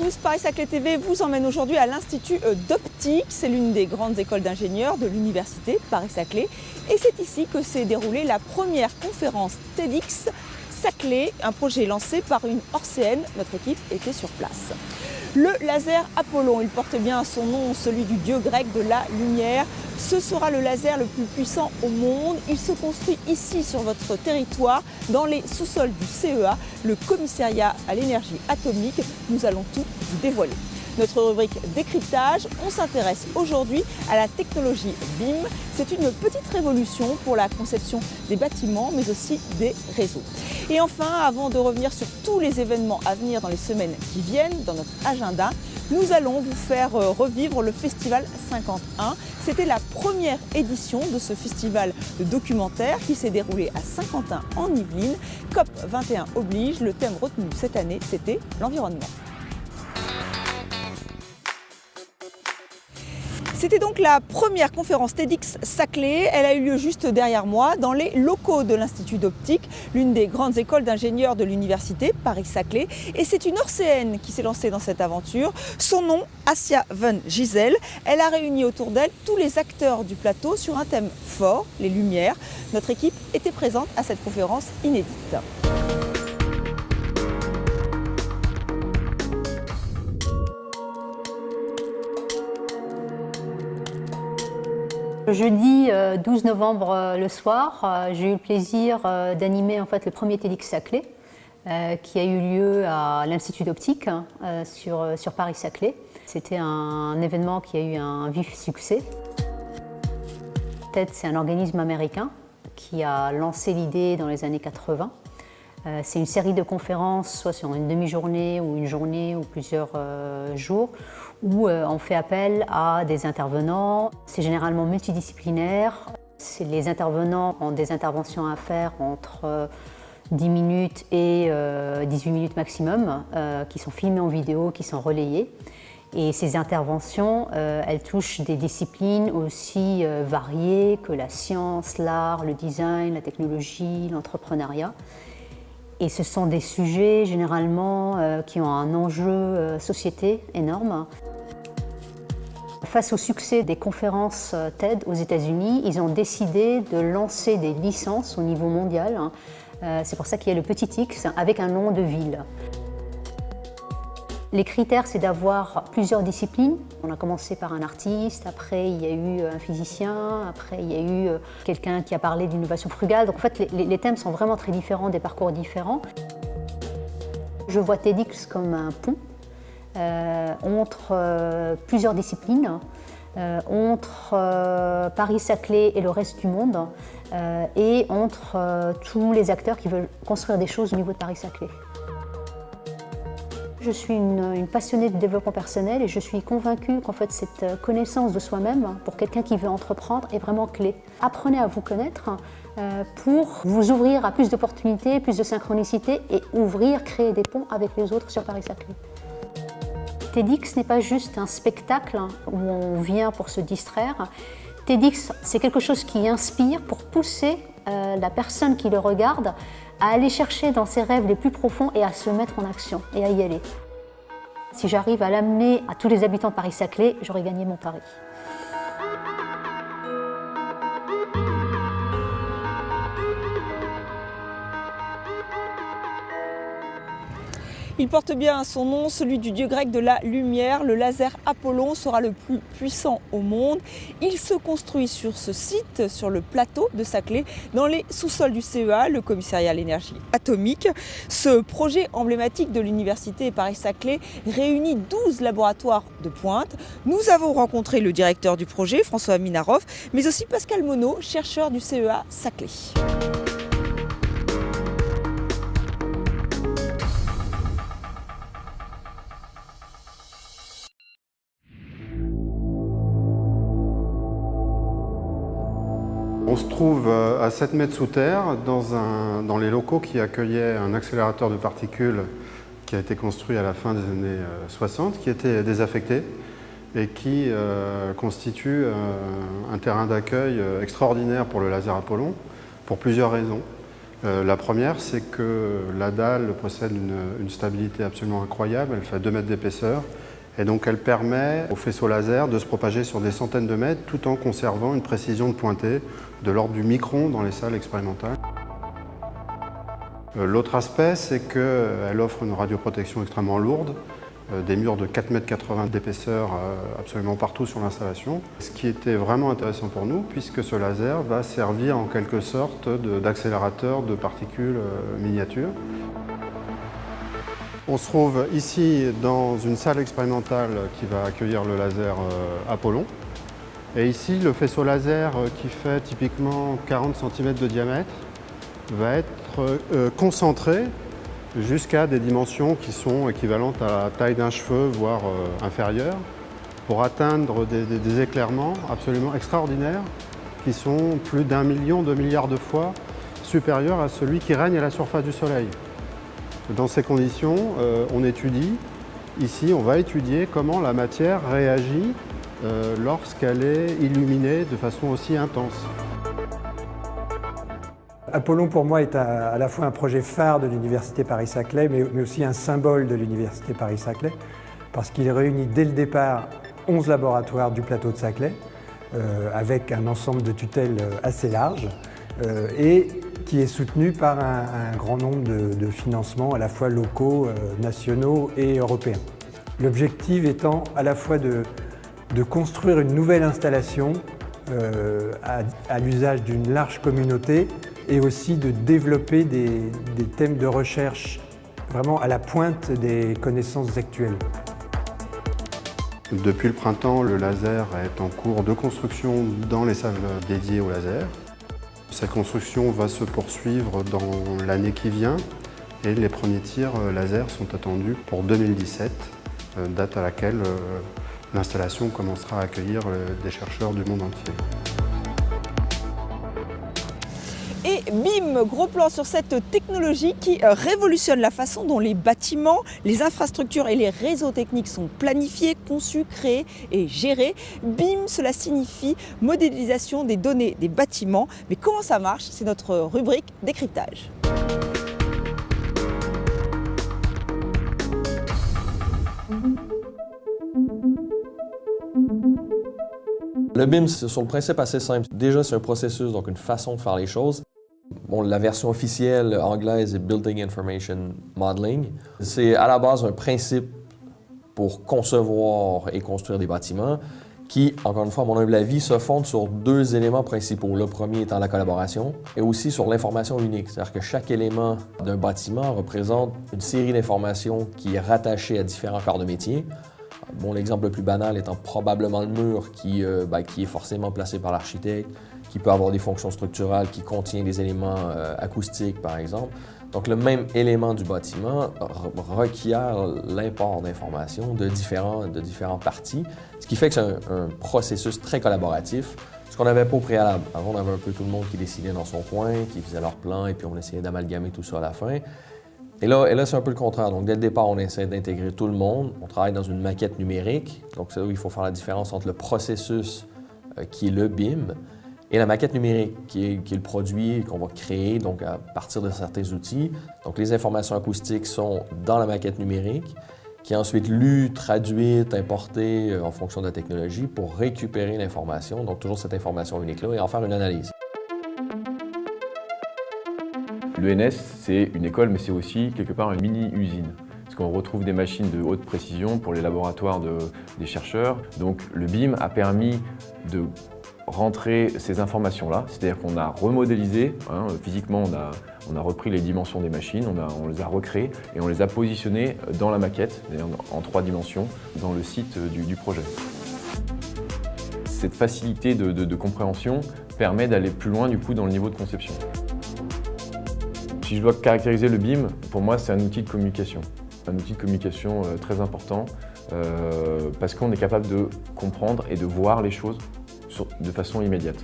tous, Paris-Saclay TV vous emmène aujourd'hui à l'Institut d'Optique. C'est l'une des grandes écoles d'ingénieurs de l'université Paris-Saclay. Et c'est ici que s'est déroulée la première conférence TEDx Saclay, un projet lancé par une Orcéenne. Notre équipe était sur place. Le laser Apollon, il porte bien son nom, celui du dieu grec de la lumière. Ce sera le laser le plus puissant au monde. Il se construit ici sur votre territoire, dans les sous-sols du CEA, le commissariat à l'énergie atomique. Nous allons tout vous dévoiler. Notre rubrique décryptage, on s'intéresse aujourd'hui à la technologie BIM. C'est une petite révolution pour la conception des bâtiments, mais aussi des réseaux. Et enfin, avant de revenir sur tous les événements à venir dans les semaines qui viennent, dans notre agenda, nous allons vous faire revivre le Festival 51. C'était la première édition de ce festival de documentaire qui s'est déroulé à Saint-Quentin en Yvelines. COP 21 oblige, le thème retenu cette année, c'était l'environnement. C'était donc la première conférence TEDx Saclay. Elle a eu lieu juste derrière moi, dans les locaux de l'Institut d'Optique, l'une des grandes écoles d'ingénieurs de l'université Paris-Saclay. Et c'est une Orcéenne qui s'est lancée dans cette aventure. Son nom, Assia van Gisel. Elle a réuni autour d'elle tous les acteurs du plateau sur un thème fort, les lumières. Notre équipe était présente à cette conférence inédite. Le jeudi 12 novembre le soir, j'ai eu le plaisir d'animer en fait, le premier TEDx Saclay qui a eu lieu à l'Institut d'Optique sur Paris-Saclay. C'était un événement qui a eu un vif succès. TED, c'est un organisme américain qui a lancé l'idée dans les années 80. C'est une série de conférences, soit sur une demi-journée ou une journée ou plusieurs jours, où on fait appel à des intervenants. C'est généralement multidisciplinaire. Les intervenants ont des interventions à faire entre 10 minutes et 18 minutes maximum, qui sont filmées en vidéo, qui sont relayées. Et ces interventions, elles touchent des disciplines aussi variées que la science, l'art, le design, la technologie, l'entrepreneuriat. Et ce sont des sujets généralement qui ont un enjeu société énorme. Face au succès des conférences TED aux États-Unis, ils ont décidé de lancer des licences au niveau mondial. C'est pour ça qu'il y a le petit X avec un nom de ville. Les critères, c'est d'avoir plusieurs disciplines. On a commencé par un artiste, après il y a eu un physicien, après il y a eu quelqu'un qui a parlé d'innovation frugale. Donc en fait, les thèmes sont vraiment très différents, des parcours différents. Je vois TEDx comme un pont entre plusieurs disciplines, entre Paris-Saclay et le reste du monde, et entre tous les acteurs qui veulent construire des choses au niveau de Paris-Saclay. Je suis une passionnée de développement personnel et je suis convaincue qu'en fait cette connaissance de soi-même, pour quelqu'un qui veut entreprendre, est vraiment clé. Apprenez à vous connaître pour vous ouvrir à plus d'opportunités, plus de synchronicité et créer des ponts avec les autres sur Paris-Saclay. TEDx n'est pas juste un spectacle où on vient pour se distraire. TEDx, c'est quelque chose qui inspire pour pousser la personne qui le regarde à aller chercher dans ses rêves les plus profonds et à se mettre en action et à y aller. Si j'arrive à l'amener à tous les habitants de Paris-Saclay, j'aurai gagné mon pari. Il porte bien son nom, celui du dieu grec de la lumière. Le laser Apollon sera le plus puissant au monde. Il se construit sur ce site, sur le plateau de Saclay, dans les sous-sols du CEA, le commissariat à l'énergie atomique. Ce projet emblématique de l'université Paris-Saclay réunit 12 laboratoires de pointe. Nous avons rencontré le directeur du projet, François Minarov, mais aussi Pascal Monod, chercheur du CEA Saclay. On se trouve à 7 mètres sous terre dans les locaux qui accueillaient un accélérateur de particules qui a été construit à la fin des années 60, qui était désaffecté et qui constitue un terrain d'accueil extraordinaire pour le laser Apollon pour plusieurs raisons. La première, c'est que la dalle possède une stabilité absolument incroyable, elle fait 2 mètres d'épaisseur, et donc elle permet au faisceau laser de se propager sur des centaines de mètres tout en conservant une précision de pointée de l'ordre du micron dans les salles expérimentales. L'autre aspect, c'est qu'elle offre une radioprotection extrêmement lourde, des murs de 4,80 m d'épaisseur absolument partout sur l'installation. Ce qui était vraiment intéressant pour nous, puisque ce laser va servir en quelque sorte d'accélérateur de particules miniatures. On se trouve ici dans une salle expérimentale qui va accueillir le laser Apollon. Et ici, le faisceau laser qui fait typiquement 40 cm de diamètre va être concentré jusqu'à des dimensions qui sont équivalentes à la taille d'un cheveu, voire inférieures, pour atteindre des éclairements absolument extraordinaires qui sont plus d'1 million, 2 milliards de fois supérieurs à celui qui règne à la surface du Soleil. Dans ces conditions, on étudie, ici on va étudier comment la matière réagit lorsqu'elle est illuminée de façon aussi intense. Apollon, pour moi, est à la fois un projet phare de l'Université Paris-Saclay, mais aussi un symbole de l'Université Paris-Saclay, parce qu'il réunit dès le départ 11 laboratoires du plateau de Saclay, avec un ensemble de tutelles assez large, et qui est soutenu par un grand nombre de financements à la fois locaux, nationaux et européens. L'objectif étant à la fois de construire une nouvelle installation à l'usage d'une large communauté, et aussi de développer des thèmes de recherche vraiment à la pointe des connaissances actuelles. Depuis le printemps, le laser est en cours de construction dans les salles dédiées au laser. Cette construction va se poursuivre dans l'année qui vient et les premiers tirs laser sont attendus pour 2017, date à laquelle l'installation commencera à accueillir des chercheurs du monde entier. Et bim, gros plan sur cette technologie qui révolutionne la façon dont les bâtiments, les infrastructures et les réseaux techniques sont planifiés, conçus, créés et gérés. Bim, cela signifie modélisation des données des bâtiments. Mais comment ça marche? C'est notre rubrique décryptage. Le BIM, c'est sur le principe assez simple. Déjà, c'est un processus, donc une façon de faire les choses. Bon, la version officielle anglaise est Building Information Modeling. C'est à la base un principe pour concevoir et construire des bâtiments qui, encore une fois, à mon humble avis, se fondent sur 2 éléments principaux. Le premier étant la collaboration et aussi sur l'information unique. C'est-à-dire que chaque élément d'un bâtiment représente une série d'informations qui est rattachée à différents corps de métier. Bon, l'exemple le plus banal étant probablement le mur qui est forcément placé par l'architecte, qui peut avoir des fonctions structurales, qui contient des éléments acoustiques, par exemple. Donc, le même élément du bâtiment requiert l'import d'informations de différentes parties, ce qui fait que c'est un processus très collaboratif, ce qu'on n'avait pas au préalable. Avant, on avait un peu tout le monde qui décidait dans son coin, qui faisait leur plan, et puis on essayait d'amalgamer tout ça à la fin. Et là, c'est un peu le contraire. Donc, dès le départ, on essaie d'intégrer tout le monde. On travaille dans une maquette numérique. Donc, c'est là où il faut faire la différence entre le processus qui est le BIM et la maquette numérique qui est le produit qu'on va créer donc, à partir de certains outils. Donc, les informations acoustiques sont dans la maquette numérique qui est ensuite lue, traduite, importée en fonction de la technologie pour récupérer l'information, donc toujours cette information unique-là, et en faire une analyse. L'ENS, c'est une école, mais c'est aussi quelque part une mini-usine. Parce qu'on retrouve des machines de haute précision pour les laboratoires des chercheurs. Donc le BIM a permis de rentrer ces informations-là, c'est-à-dire qu'on a remodélisé, physiquement on a repris les dimensions des machines, on les a recréées et on les a positionnées dans la maquette, en 3 dimensions, dans le site du projet. Cette facilité de compréhension permet d'aller plus loin du coup dans le niveau de conception. Si je dois caractériser le BIM, pour moi c'est un outil de communication. Un outil de communication très important parce qu'on est capable de comprendre et de voir les choses de façon immédiate.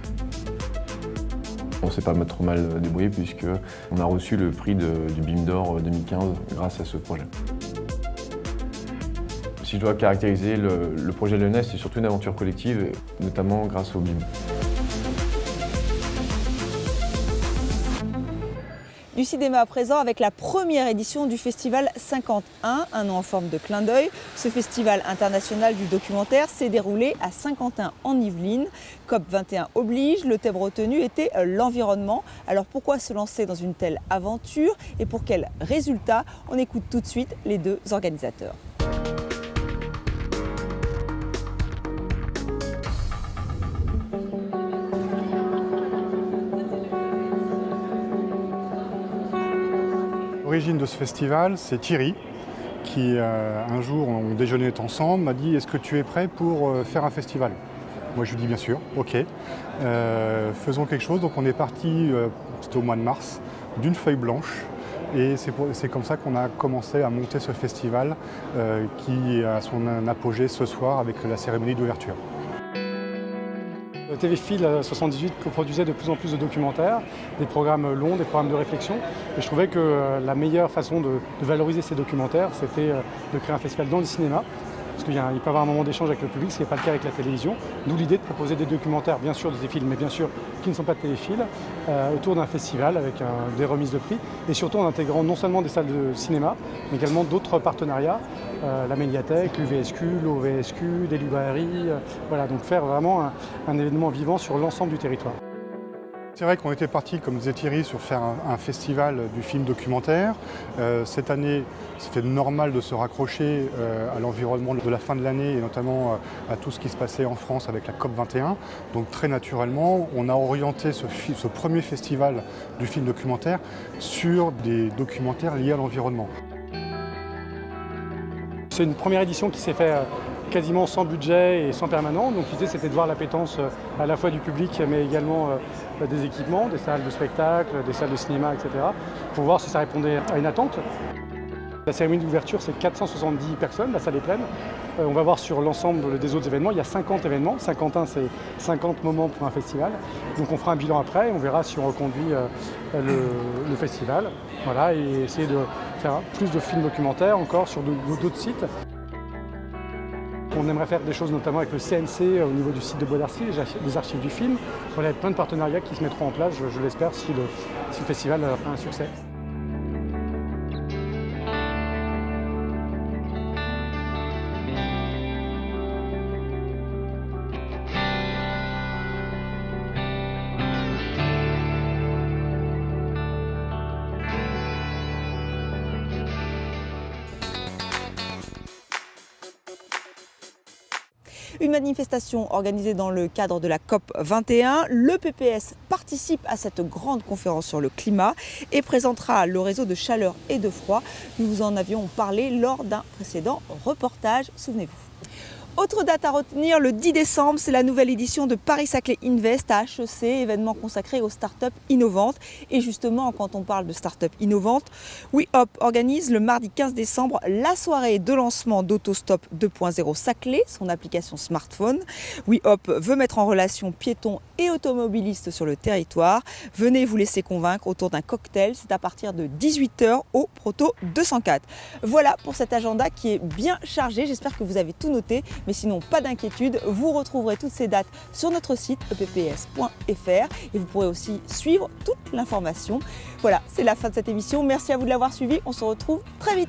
On ne s'est pas trop mal débrouillé puisqu'on a reçu le prix du BIM d'Or 2015 grâce à ce projet. Si je dois caractériser le projet de l'ENS, c'est surtout une aventure collective, notamment grâce au BIM. Du cinéma à présent avec la première édition du festival 51, un an en forme de clin d'œil. Ce festival international du documentaire s'est déroulé à Saint-Quentin en Yvelines. COP21 oblige, le thème retenu était l'environnement. Alors pourquoi se lancer dans une telle aventure et pour quels résultats? On écoute tout de suite les deux organisateurs. L'origine de ce festival, c'est Thierry qui, un jour, on déjeunait ensemble, m'a dit « Est-ce que tu es prêt pour faire un festival ?» Moi, je lui dis « Bien sûr, ok. Faisons quelque chose. » Donc, on est parti, c'était au mois de mars, d'une feuille blanche. Et c'est comme ça qu'on a commencé à monter ce festival qui a son apogée ce soir avec la cérémonie d'ouverture. TV Fil 78 coproduisait de plus en plus de documentaires, des programmes longs, des programmes de réflexion. Et je trouvais que la meilleure façon de valoriser ces documentaires, c'était de créer un festival dans le cinéma. Parce qu'il peut y avoir un moment d'échange avec le public, ce qui n'est pas le cas avec la télévision. D'où l'idée de proposer des documentaires, bien sûr des films, mais bien sûr qui ne sont pas de téléfilms, autour d'un festival avec des remises de prix. Et surtout en intégrant non seulement des salles de cinéma, mais également d'autres partenariats, la médiathèque, l'UVSQ, l'OVSQ, des librairies. Voilà, donc faire vraiment un événement vivant sur l'ensemble du territoire. C'est vrai qu'on était parti, comme disait Thierry, sur faire un festival du film documentaire. Cette année, c'était normal de se raccrocher à l'environnement de la fin de l'année et notamment à tout ce qui se passait en France avec la COP21. Donc très naturellement, on a orienté ce premier festival du film documentaire sur des documentaires liés à l'environnement. C'est une première édition qui s'est faite quasiment sans budget et sans permanent. Donc l'idée c'était de voir l'appétence à la fois du public mais également des équipements, des salles de spectacle, des salles de cinéma, etc. pour voir si ça répondait à une attente. La cérémonie d'ouverture c'est 470 personnes, la salle est pleine. On va voir sur l'ensemble des autres événements, il y a 50 événements. Saint-Quentin c'est 50 moments pour un festival. Donc on fera un bilan après et on verra si on reconduit le festival. Voilà, et essayer de faire plus de films documentaires encore sur d'autres sites. On aimerait faire des choses notamment avec le CNC au niveau du site de Bois d'Arcy, les archives du film. Voilà, il y a plein de partenariats qui se mettront en place, je l'espère, si le festival a un succès. Une manifestation organisée dans le cadre de la COP21. Le PPS participe à cette grande conférence sur le climat et présentera le réseau de chaleur et de froid. Nous vous en avions parlé lors d'un précédent reportage, souvenez-vous. Autre date à retenir, le 10 décembre, c'est la nouvelle édition de Paris-Saclay Invest à HEC, événement consacré aux startups innovantes. Et justement, quand on parle de startups innovantes, WeHop organise le mardi 15 décembre la soirée de lancement d'Autostop 2.0 Saclay, son application smartphone. WeHop veut mettre en relation piétons et automobilistes sur le territoire. Venez vous laisser convaincre autour d'un cocktail, c'est à partir de 18 h au Proto 204. Voilà pour cet agenda qui est bien chargé, j'espère que vous avez tout noté. Mais sinon, pas d'inquiétude, vous retrouverez toutes ces dates sur notre site epps.fr et vous pourrez aussi suivre toute l'information. Voilà, c'est la fin de cette émission. Merci à vous de l'avoir suivi. On se retrouve très vite.